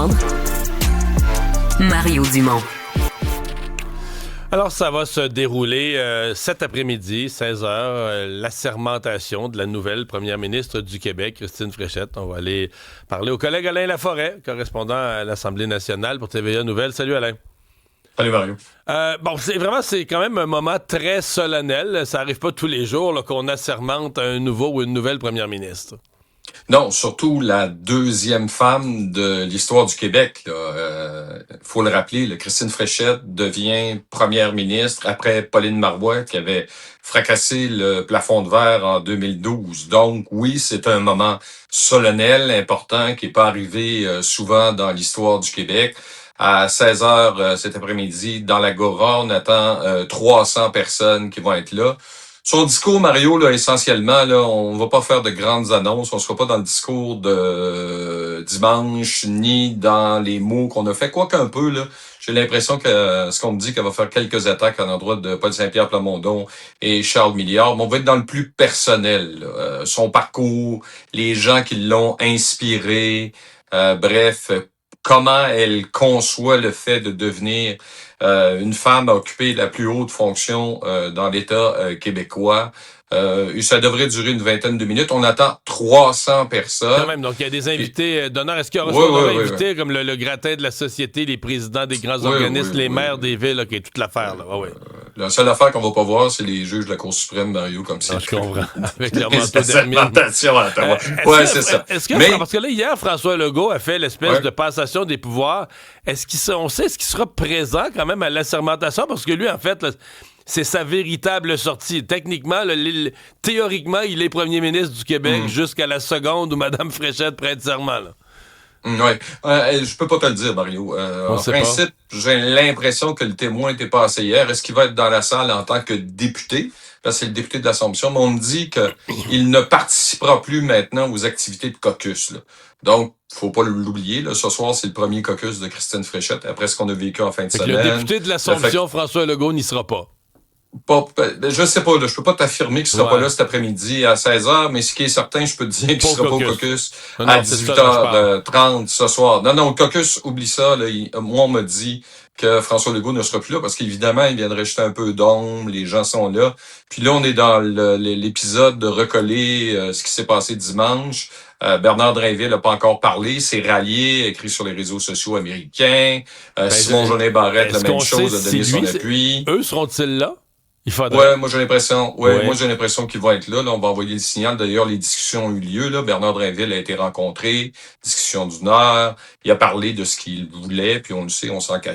comprendre. Mario Dumont. Alors, ça va se dérouler cet après-midi, 16h, l'assermentation de la nouvelle première ministre du Québec, Christine Fréchette. On va aller parler au collègue Alain Laforêt, correspondant à l'Assemblée nationale pour TVA Nouvelles. Salut Alain. Salut Mario. C'est quand même un moment très solennel. Ça n'arrive pas tous les jours là, qu'on assermente un nouveau ou une nouvelle première ministre. Non, surtout la deuxième femme de l'histoire du Québec. Faut le rappeler, Christine Fréchette devient première ministre après Pauline Marois qui avait fracassé le plafond de verre en 2012. Donc oui, c'est un moment solennel, important, qui n'est pas arrivé souvent dans l'histoire du Québec. À 16h cet après-midi, dans l'Agora, on attend 300 personnes qui vont être là. Son discours, Mario, là, essentiellement, là, on va pas faire de grandes annonces. On sera pas dans le discours de dimanche, ni dans les mots qu'on a fait. Quoique un peu, là, j'ai l'impression que ce qu'on me dit qu'elle va faire quelques attaques à l'endroit de Paul Saint-Pierre Plamondon et Charles Milliard. Mais on va être dans le plus personnel, là. Son parcours, les gens qui l'ont inspiré, bref, comment elle conçoit le fait de devenir une femme à occuper la plus haute fonction dans l'État québécois. Ça devrait durer une vingtaine de minutes. On attend 300 personnes. Quand même, donc il y a des invités d'honneur. Est-ce qu'il y aura des invités comme le gratin de la société, les présidents des grands organismes, les maires des villes, OK, toute l'affaire? Là. La seule affaire qu'on va pas voir, c'est les juges de la Cour suprême, Mario, comme c'est. Je comprends. Avec leur manteau d'hermine. C'est ça. Parce que là, hier, François Legault a fait l'espèce de passation des pouvoirs. Est-ce qu'il sera présent quand même à l'assermentation? Parce que lui, en fait, là, c'est sa véritable sortie. Techniquement, théoriquement, il est premier ministre du Québec jusqu'à la seconde où Mme Fréchette prête serment. Là. Oui. Je peux pas te le dire, Mario. En principe, j'ai l'impression que le témoin était passé hier. Est-ce qu'il va être dans la salle en tant que député? Là, c'est le député de l'Assomption. Mais on me dit qu'il ne participera plus maintenant aux activités de caucus. Là. Donc, faut pas l'oublier. Là. Ce soir, c'est le premier caucus de Christine Fréchette, après ce qu'on a vécu en fin de semaine. Le député de l'Assomption, François Legault, n'y sera pas. Je sais pas, là, je peux pas t'affirmer qu'il sera pas là cet après-midi à 16h, mais ce qui est certain, je peux te dire qu'il sera pas au caucus à 18h30 ce soir. Non, le caucus, oublie ça. Là, moi, on m'a dit que François Legault ne sera plus là parce qu'évidemment, il viendrait jeter un peu d'ombre, les gens sont là. Puis là, on est dans l'épisode de recoller ce qui s'est passé dimanche. Bernard Drainville n'a pas encore parlé, s'est rallié, écrit sur les réseaux sociaux américains. Simon Jolin-Barrette, la même chose, a donné son appui. Eux seront-ils là? Ouais, moi j'ai l'impression qu'ils vont être là. Là, on va envoyer le signal. D'ailleurs, les discussions ont eu lieu. Là. Bernard Drainville a été rencontré, discussion d'une heure. Il a parlé de ce qu'il voulait, puis on le sait,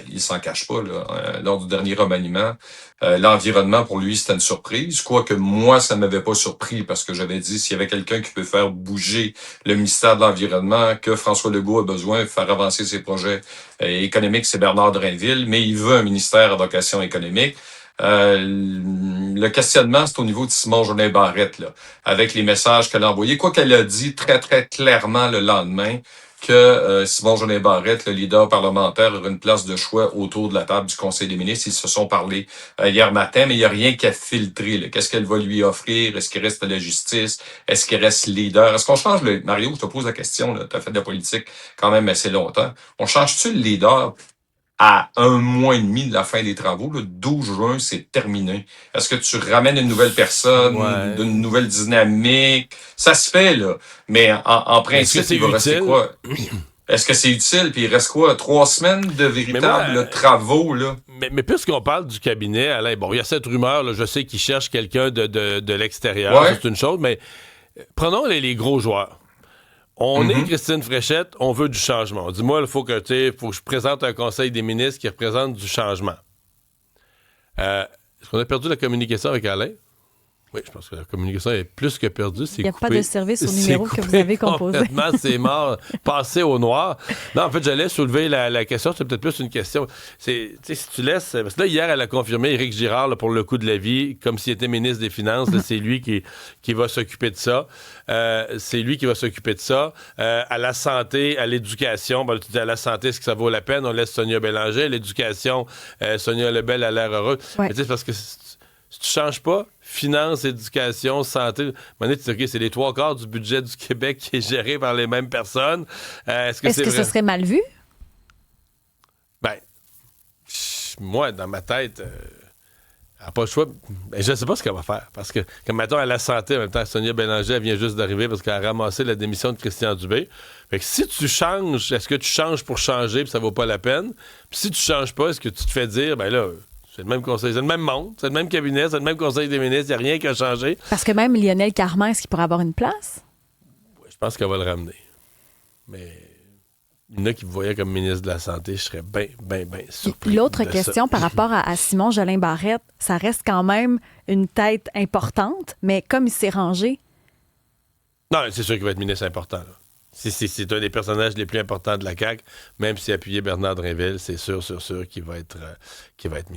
il s'en cache pas. Là. Lors du dernier remaniement, l'environnement pour lui c'était une surprise. Quoique moi ça m'avait pas surpris parce que j'avais dit s'il y avait quelqu'un qui peut faire bouger le ministère de l'Environnement, que François Legault a besoin de faire avancer ses projets économiques, c'est Bernard Drainville. Mais il veut un ministère à vocation économique. Le questionnement, c'est au niveau de Simon Jolin-Barrette, là, avec les messages qu'elle a envoyés. Quoi qu'elle a dit très, très clairement le lendemain que Simon Jolin-Barrette, le leader parlementaire, aura une place de choix autour de la table du Conseil des ministres. Ils se sont parlé hier matin, mais il n'y a rien qu'à filtrer. Là. Qu'est-ce qu'elle va lui offrir? Est-ce qu'il reste à la justice? Est-ce qu'il reste leader? Est-ce qu'on change le... Mario, je te pose la question, tu as fait de la politique quand même assez longtemps. On change-tu le leader à 1 mois et demi de la fin des travaux? Le 12 juin, c'est terminé. Est-ce que tu ramènes une nouvelle personne, une nouvelle dynamique? Ça se fait, là. Mais en principe, il va rester quoi? Est-ce que c'est utile? Puis il reste quoi? 3 semaines de véritables travaux, là? Mais puisqu'on parle du cabinet, Alain, bon, il y a cette rumeur, là, je sais qu'il cherche quelqu'un de l'extérieur, ça, c'est une chose, mais prenons les gros joueurs. On est Christine Fréchette, on veut du changement. On dit, moi, il faut que je présente un conseil des ministres qui représente du changement. Est-ce qu'on a perdu la communication avec Alain? Oui, je pense que la communication est plus que perdue. Il n'y a pas de service au numéro que vous avez composé. Complètement, c'est mort, passé au noir. Non, en fait, j'allais soulever la question. C'est peut-être plus une question. Si tu laisses... Parce que là, hier, elle a confirmé Éric Girard, là, pour le coût de la vie, comme s'il était ministre des Finances. Là, c'est lui qui va s'occuper de ça. À la santé, à l'éducation. Ben, tu dis à la santé, est-ce que ça vaut la peine? On laisse Sonia Bélanger. À l'éducation, Sonia Lebel a l'air heureuse. Ouais. Mais tu sais, parce que si tu changes pas, finances, éducation, santé, c'est les 3/4 du budget du Québec qui est géré par les mêmes personnes. Est-ce que ce serait mal vu? moi, dans ma tête, elle n'a pas le choix. Mais je ne sais pas ce qu'elle va faire. Parce que, comme mettons, à la santé, en même temps, Sonia Bélanger, elle vient juste d'arriver parce qu'elle a ramassé la démission de Christian Dubé. Fait que si tu changes, est-ce que tu changes pour changer puis ça vaut pas la peine? Puis si tu changes pas, est-ce que tu te fais dire, ben là, c'est le même conseil, c'est le même monde, c'est le même cabinet, c'est le même conseil des ministres, il n'y a rien qui a changé. Parce que même Lionel Carman, est-ce qu'il pourrait avoir une place? Ouais, je pense qu'elle va le ramener. Mais il y en a qui me voyaient comme ministre de la Santé, je serais bien surpris. L'autre de question ça. par rapport à Simon Jolin Barrette, ça reste quand même une tête importante, mais comme il s'est rangé. Non, c'est sûr qu'il va être ministre important. Là. C'est un des personnages les plus importants de la CAQ, même s'il a appuyé Bernard Drinville, c'est sûr qu'il va être ministre.